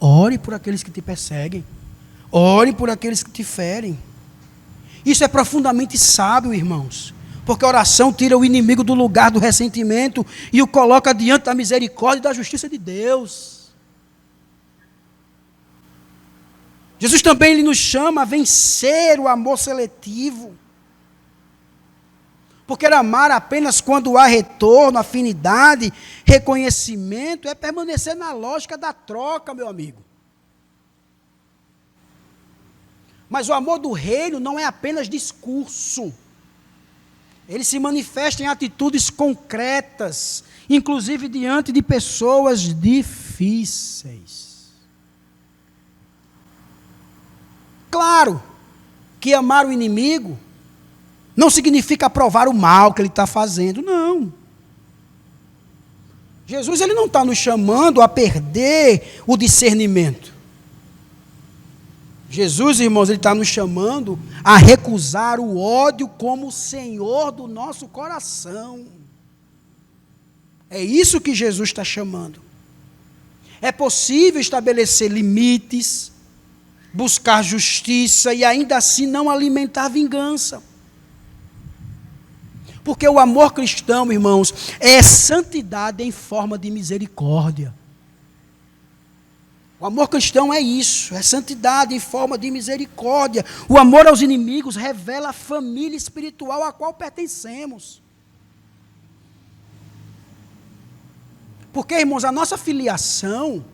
Ore por aqueles que te perseguem. Ore por aqueles que te ferem. Isso é profundamente sábio, irmãos. Porque a oração tira o inimigo do lugar do ressentimento e o coloca diante da misericórdia e da justiça de Deus. Jesus também ele nos chama a vencer o amor seletivo. Porque amar apenas quando há retorno, afinidade, reconhecimento, é permanecer na lógica da troca, meu amigo. Mas o amor do reino não é apenas discurso. Ele se manifesta em atitudes concretas, inclusive diante de pessoas difíceis. Claro que amar o inimigo não significa aprovar o mal que ele está fazendo, não. Jesus ele não está nos chamando a perder o discernimento. Jesus, irmãos, ele está nos chamando a recusar o ódio como o Senhor do nosso coração. É isso que Jesus está chamando. É possível estabelecer limites, buscar justiça e ainda assim não alimentar vingança. Porque o amor cristão, irmãos, é santidade em forma de misericórdia. O amor cristão é isso, é santidade em forma de misericórdia. O amor aos inimigos revela a família espiritual a qual pertencemos. Porque, irmãos, a nossa filiação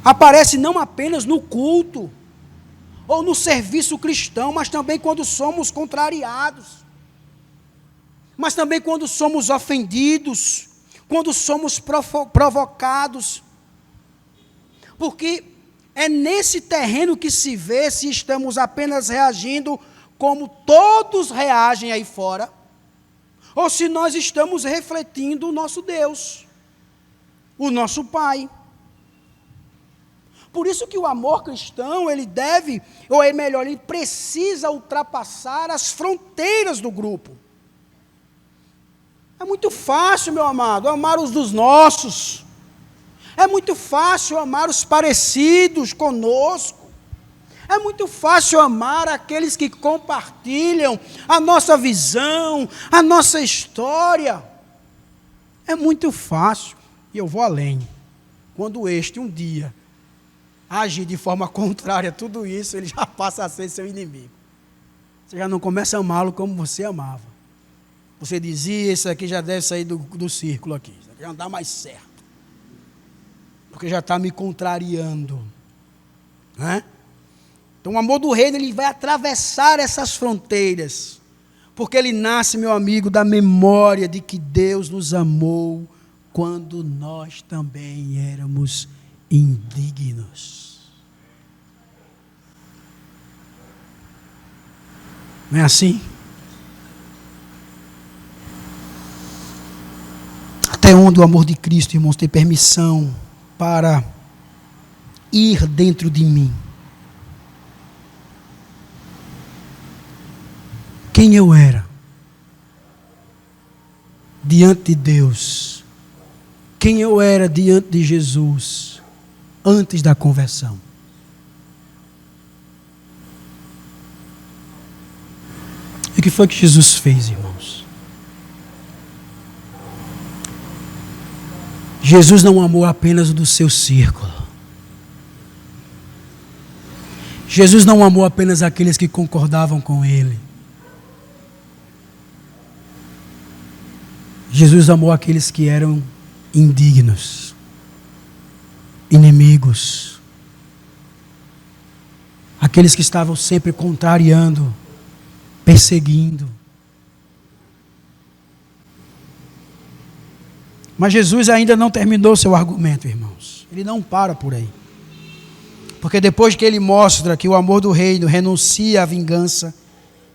aparece não apenas no culto, ou no serviço cristão, mas também quando somos contrariados, mas também quando somos ofendidos, quando somos provocados, porque é nesse terreno que se vê se estamos apenas reagindo como todos reagem aí fora, ou se nós estamos refletindo o nosso Deus, o nosso Pai. Por isso que o amor cristão, ele deve, ou é melhor, ele precisa ultrapassar as fronteiras do grupo. É muito fácil, meu amado, amar os dos nossos. É muito fácil amar os parecidos conosco. É muito fácil amar aqueles que compartilham a nossa visão, a nossa história. É muito fácil. E eu vou além. Quando este um dia agir de forma contrária a tudo isso, ele já passa a ser seu inimigo. Você já não começa a amá-lo como você amava. Você dizia, isso aqui já deve sair do círculo aqui. Isso aqui já não dá mais certo. Porque já está me contrariando. Né? Então o amor do reino, ele vai atravessar essas fronteiras. Porque ele nasce, meu amigo, da memória de que Deus nos amou quando nós também éramos indignos. Não é assim? Até onde o amor de Cristo, irmãos, tem permissão para ir dentro de mim? Quem eu era diante de Deus? Quem eu era diante de Jesus antes da conversão? E o que foi que Jesus fez, irmãos? Jesus não amou apenas o do seu círculo. Jesus não amou apenas aqueles que concordavam com ele. Jesus amou aqueles que eram indignos, inimigos, aqueles que estavam sempre contrariando, perseguindo. Mas Jesus ainda não terminou seu argumento, irmãos. Ele não para por aí. Porque depois que ele mostra que o amor do reino renuncia à vingança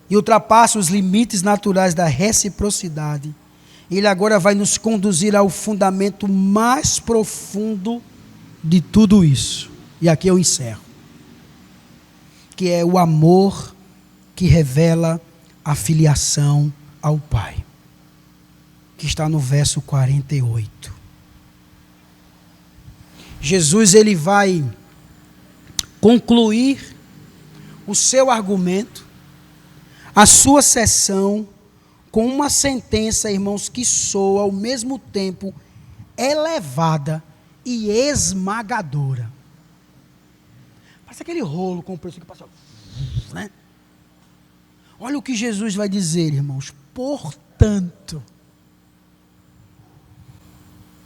e ultrapassa os limites naturais da reciprocidade, ele agora vai nos conduzir ao fundamento mais profundo de tudo isso. E aqui eu encerro. Que é o amor que revela a filiação ao Pai. Que está no verso 48. Jesus, ele vai concluir o seu argumento, a sua sessão, com uma sentença, irmãos, que soa ao mesmo tempo elevada e esmagadora. Parece aquele rolo compressor que passa, né? Olha o que Jesus vai dizer, irmãos. Portanto,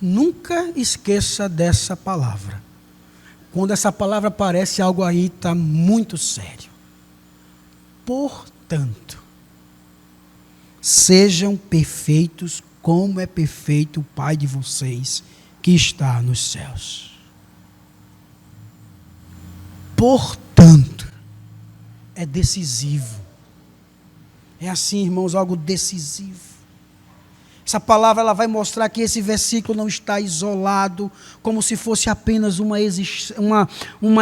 nunca esqueça dessa palavra. Quando essa palavra aparece, algo aí está muito sério. Portanto, sejam perfeitos como é perfeito o Pai de vocês que está nos céus. Portanto, é decisivo. É assim, irmãos, algo decisivo. Essa palavra ela vai mostrar que esse versículo não está isolado, como se fosse apenas uma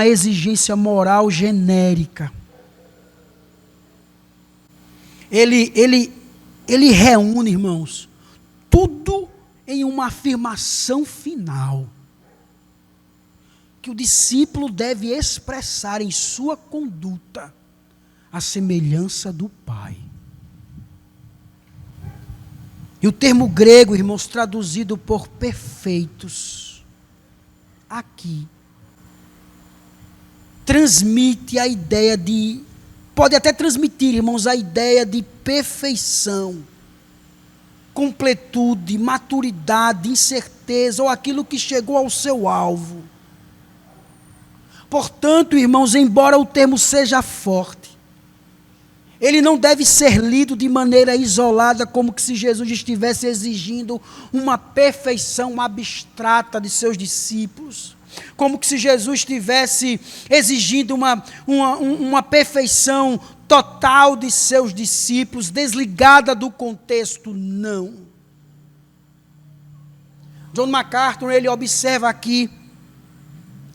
exigência moral genérica. Ele reúne, irmãos, tudo em uma afirmação final, que o discípulo deve expressar em sua conduta a semelhança do Pai. E o termo grego, irmãos, traduzido por perfeitos, aqui, transmite a ideia de, pode até transmitir, irmãos, a ideia de perfeição, completude, maturidade, incerteza, ou aquilo que chegou ao seu alvo. Portanto, irmãos, embora o termo seja forte, ele não deve ser lido de maneira isolada, como que se Jesus estivesse exigindo uma perfeição abstrata de seus discípulos, como que se Jesus estivesse exigindo uma perfeição total de seus discípulos, desligada do contexto. Não. John MacArthur, ele observa aqui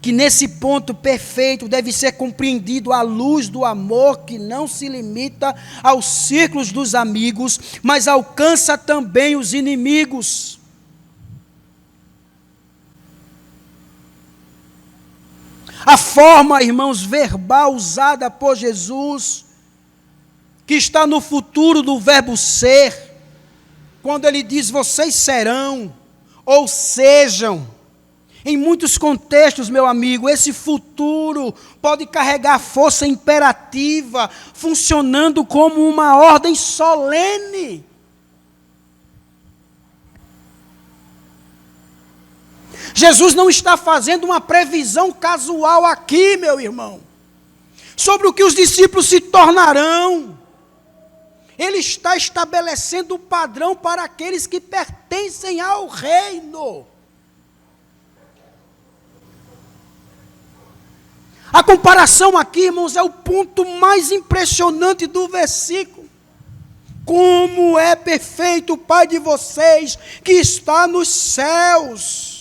que nesse ponto perfeito deve ser compreendido à luz do amor que não se limita aos círculos dos amigos, mas alcança também os inimigos. A forma, irmãos, verbal usada por Jesus, que está no futuro do verbo ser, quando ele diz vocês serão, ou sejam. Em muitos contextos, meu amigo, esse futuro pode carregar força imperativa, funcionando como uma ordem solene. Jesus não está fazendo uma previsão casual aqui, meu irmão, sobre o que os discípulos se tornarão. Ele está estabelecendo o padrão para aqueles que pertencem ao reino. A comparação aqui, irmãos, é o ponto mais impressionante do versículo. Como é perfeito o Pai de vocês que está nos céus.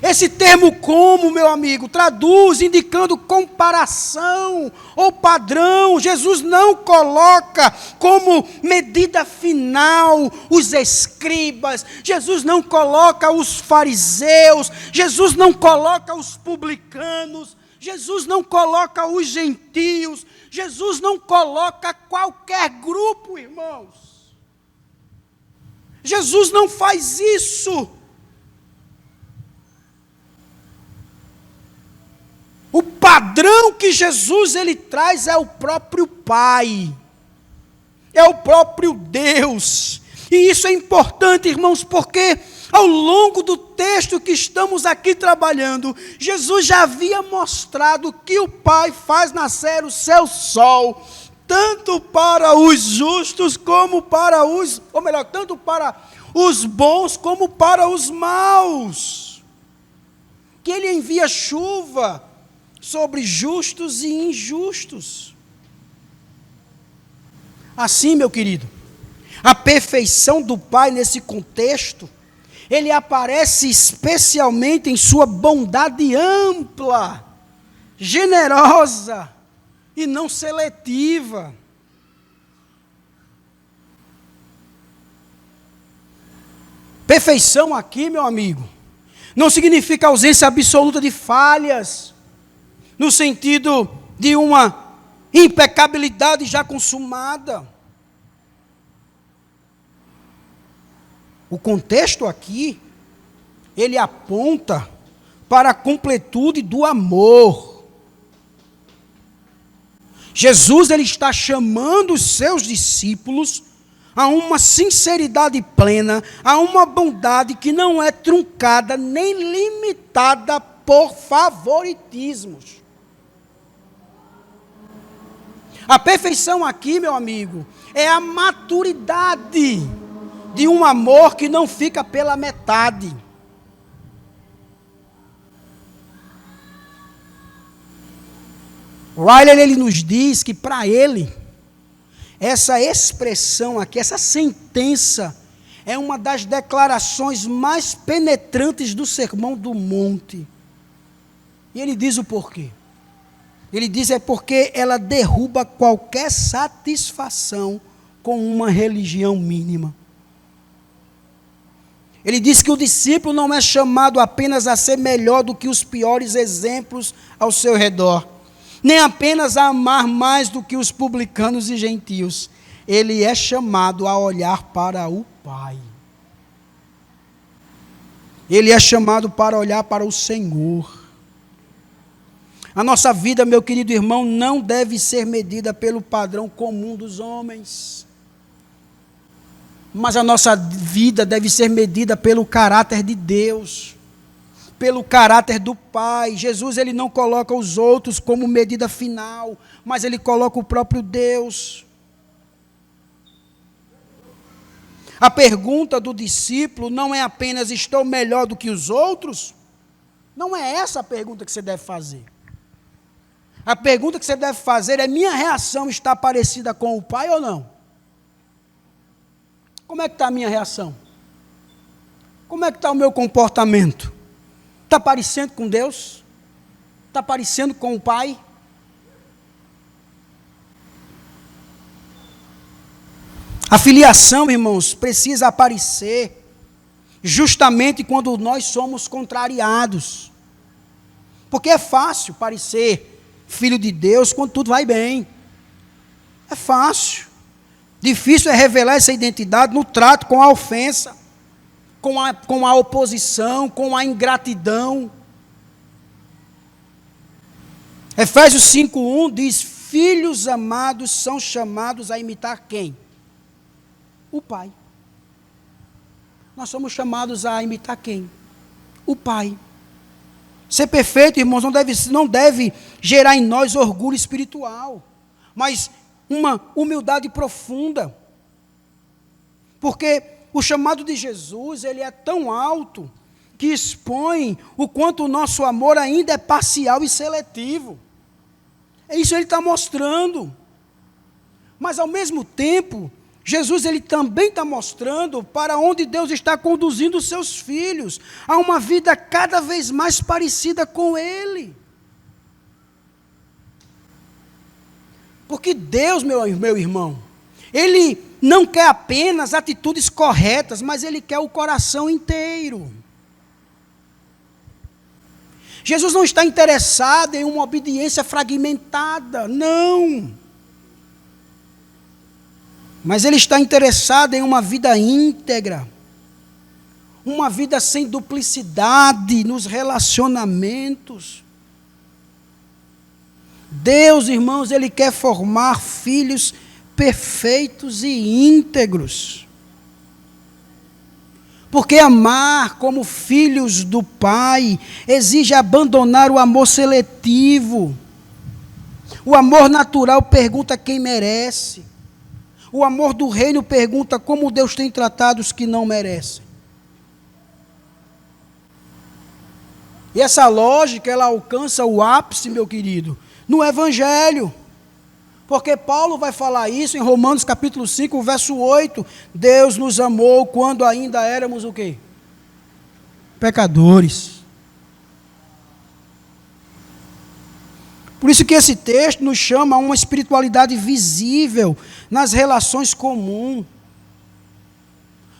Esse termo como, meu amigo, traduz indicando comparação ou padrão. Jesus não coloca como medida final os escribas. Jesus não coloca os fariseus. Jesus não coloca os publicanos. Jesus não coloca os gentios. Jesus não coloca qualquer grupo, irmãos. Jesus não faz isso. O padrão que Jesus ele traz é o próprio Pai, é o próprio Deus. E isso é importante, irmãos, porque ao longo do texto que estamos aqui trabalhando, Jesus já havia mostrado que o Pai faz nascer o seu sol, tanto para os justos como para os, ou melhor, tanto para os bons como para os maus. Que Ele envia chuva sobre justos e injustos. Assim, meu querido, a perfeição do Pai nesse contexto, ele aparece especialmente em sua bondade ampla, generosa e não seletiva. Perfeição aqui, meu amigo, não significa ausência absoluta de falhas, no sentido de uma impecabilidade já consumada. O contexto aqui, ele aponta para a completude do amor. Jesus, ele está chamando os seus discípulos a uma sinceridade plena, a uma bondade que não é truncada nem limitada por favoritismos. A perfeição aqui, meu amigo, é a maturidade de um amor que não fica pela metade. Riley, ele nos diz que para ele, essa expressão aqui, essa sentença, é uma das declarações mais penetrantes do Sermão do Monte. E ele diz o porquê. Ele diz porque ela derruba qualquer satisfação com uma religião mínima. Ele diz que o discípulo não é chamado apenas a ser melhor do que os piores exemplos ao seu redor, nem apenas a amar mais do que os publicanos e gentios. Ele é chamado a olhar para o Pai. Ele é chamado para olhar para o Senhor. A nossa vida, meu querido irmão, não deve ser medida pelo padrão comum dos homens. Mas a nossa vida deve ser medida pelo caráter de Deus, pelo caráter do Pai. Jesus, ele não coloca os outros como medida final, mas ele coloca o próprio Deus. A pergunta do discípulo não é apenas: estou melhor do que os outros? Não é essa a pergunta que você deve fazer. A pergunta que você deve fazer é: minha reação está parecida com o Pai ou não? Como é que está a minha reação? Como é que está o meu comportamento? Está parecendo com Deus? Está parecendo com o Pai? A filiação, irmãos, precisa aparecer justamente quando nós somos contrariados. Porque é fácil parecer filho de Deus quando tudo vai bem. É fácil. Difícil é revelar essa identidade no trato com a ofensa, com a oposição, com a ingratidão. Efésios 5:1 diz: filhos amados são chamados a imitar quem? O Pai. Nós somos chamados a imitar quem? O Pai. Ser perfeito, irmãos, não deve gerar em nós orgulho espiritual, mas uma humildade profunda. Porque o chamado de Jesus, ele é tão alto, que expõe o quanto o nosso amor ainda é parcial e seletivo. É isso que ele está mostrando. Mas ao mesmo tempo, Jesus, ele também está mostrando para onde Deus está conduzindo os seus filhos, a uma vida cada vez mais parecida com Ele. Porque Deus, meu irmão, Ele não quer apenas atitudes corretas, mas Ele quer o coração inteiro. Jesus não está interessado em uma obediência fragmentada, não. Mas Ele está interessado em uma vida íntegra, uma vida sem duplicidade nos relacionamentos. Deus, irmãos, Ele quer formar filhos perfeitos e íntegros. Porque amar como filhos do Pai exige abandonar o amor seletivo. O amor natural pergunta quem merece. O amor do reino pergunta como Deus tem tratado os que não merecem. E essa lógica, ela alcança o ápice, meu querido, no Evangelho. Porque Paulo vai falar isso em Romanos capítulo 5, verso 8. Deus nos amou quando ainda éramos o quê? Pecadores. Por isso que esse texto nos chama a uma espiritualidade visível nas relações comuns.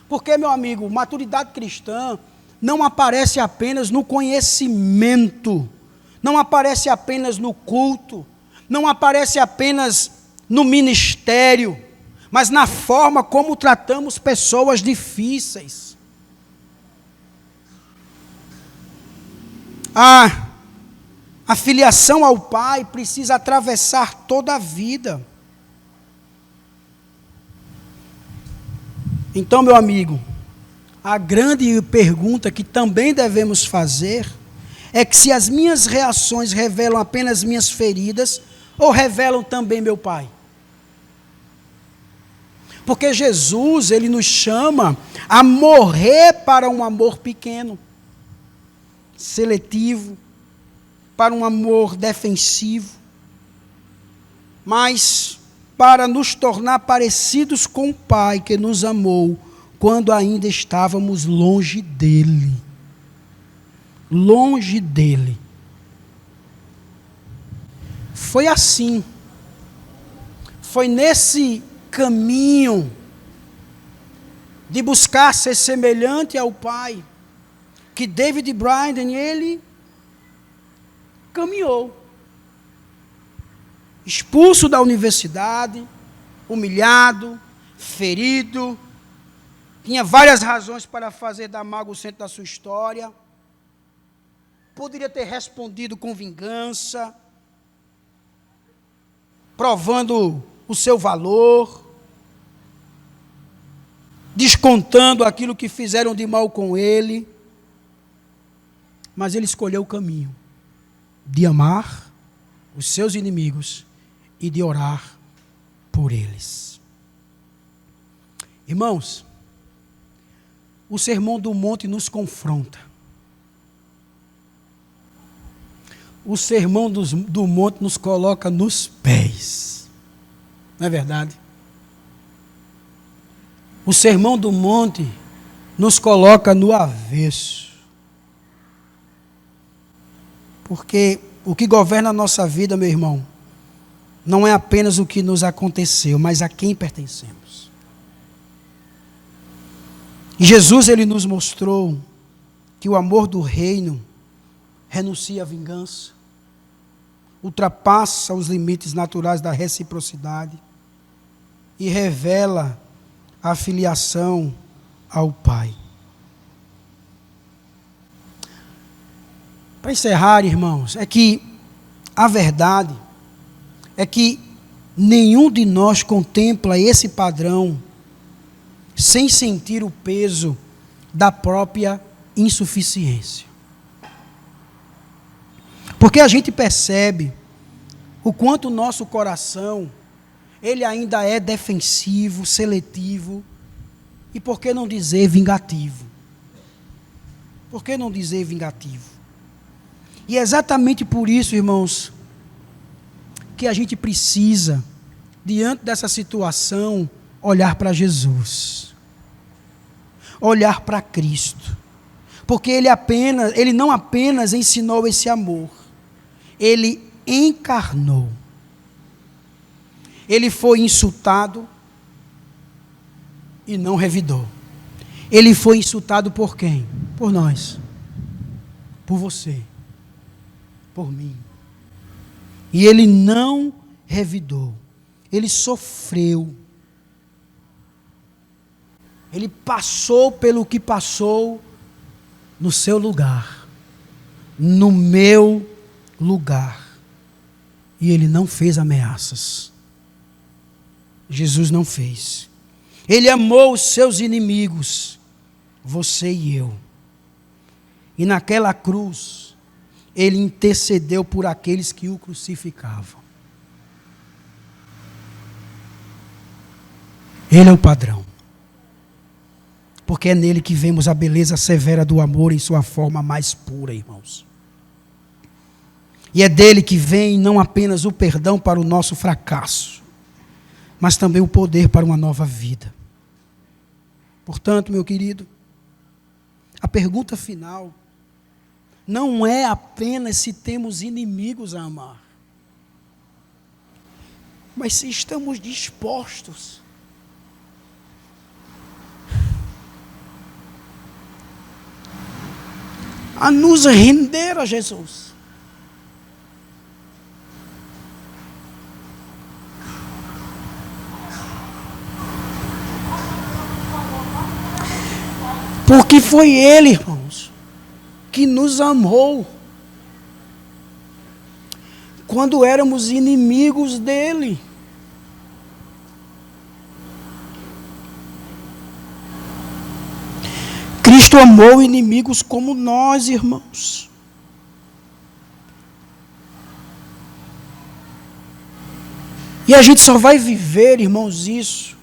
Porque, meu amigo, maturidade cristã não aparece apenas no conhecimento, não aparece apenas no culto, não aparece apenas no ministério, mas na forma como tratamos pessoas difíceis. A filiação ao Pai precisa atravessar toda a vida. Então, meu amigo, a grande pergunta que também devemos fazer é que se as minhas reações revelam apenas minhas feridas ou revelam também meu Pai? Porque Jesus, ele nos chama a morrer para um amor pequeno, seletivo, para um amor defensivo, mas para nos tornar parecidos com o Pai que nos amou quando ainda estávamos longe dele. Longe dele. Foi assim. Foi nesse caminho de buscar ser semelhante ao Pai que David Brainerd, ele caminhou. Expulso da universidade, humilhado, ferido, tinha várias razões para fazer da mágoa o centro da sua história. Poderia ter respondido com vingança, provando o seu valor, descontando aquilo que fizeram de mal com ele. Mas ele escolheu o caminho de amar os seus inimigos e de orar por eles. Irmãos, o Sermão do Monte nos confronta. O Sermão do Monte nos coloca nos pés. Não é verdade? O Sermão do Monte nos coloca no avesso. Porque o que governa a nossa vida, meu irmão, não é apenas o que nos aconteceu, mas a quem pertencemos. E Jesus, ele nos mostrou que o amor do reino renuncia à vingança, ultrapassa os limites naturais da reciprocidade e revela a filiação ao Pai. Para encerrar, irmãos, é que a verdade é que nenhum de nós contempla esse padrão sem sentir o peso da própria insuficiência. Porque a gente percebe o quanto o nosso coração, ele ainda é defensivo, seletivo, e por que não dizer vingativo? Por que não dizer vingativo? E é exatamente por isso, irmãos, que a gente precisa, diante dessa situação, olhar para Jesus. Olhar para Cristo. Porque ele não apenas ensinou esse amor, ele encarnou. Ele foi insultado e não revidou. Ele foi insultado por quem? Por nós. Por você. Por mim. E ele não revidou. Ele sofreu. Ele passou pelo que passou no seu lugar. No meu lugar. E ele não fez ameaças. Jesus não fez. Ele amou os seus inimigos. Você e eu. E naquela cruz, ele intercedeu por aqueles que o crucificavam. Ele é o padrão. Porque é nele que vemos a beleza severa do amor em sua forma mais pura, irmãos. E é dele que vem não apenas o perdão para o nosso fracasso, mas também o poder para uma nova vida. Portanto, meu querido, a pergunta final não é apenas se temos inimigos a amar, mas se estamos dispostos a nos render a Jesus. Porque foi Ele, irmãos, que nos amou quando éramos inimigos dEle. Cristo amou inimigos como nós, irmãos. E a gente só vai viver, irmãos, isso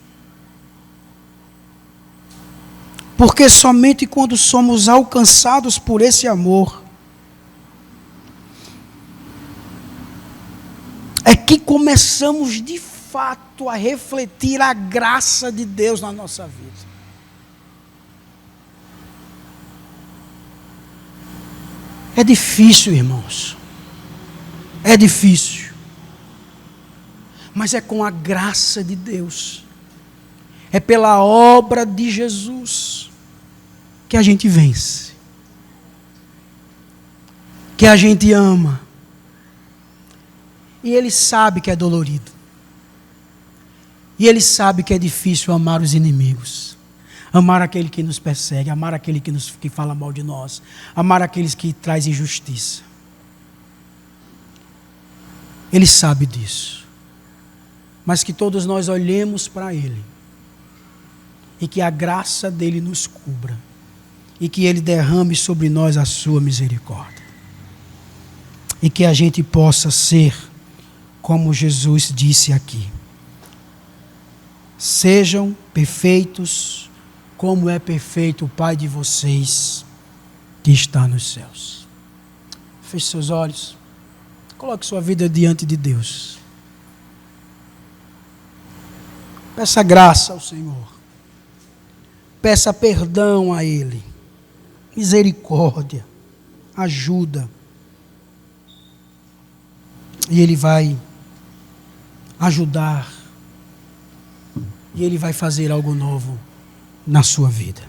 Porque somente quando somos alcançados por esse amor é que começamos de fato a refletir a graça de Deus na nossa vida. É difícil, irmãos. É difícil. Mas é com a graça de Deus. É pela obra de Jesus que a gente vence. Que a gente ama. E Ele sabe que é dolorido. E Ele sabe que é difícil amar os inimigos. Amar aquele que nos persegue, amar aquele que fala mal de nós, amar aqueles que traz injustiça. Ele sabe disso. Mas que todos nós olhemos para Ele. E que a graça dEle nos cubra. E que Ele derrame sobre nós a sua misericórdia. E que a gente possa ser como Jesus disse aqui. Sejam perfeitos, como é perfeito o Pai de vocês, que está nos céus. Feche seus olhos. Coloque sua vida diante de Deus. Peça graça ao Senhor. Peça perdão a Ele. Misericórdia. Ajuda. E Ele vai ajudar. E Ele vai fazer algo novo na sua vida.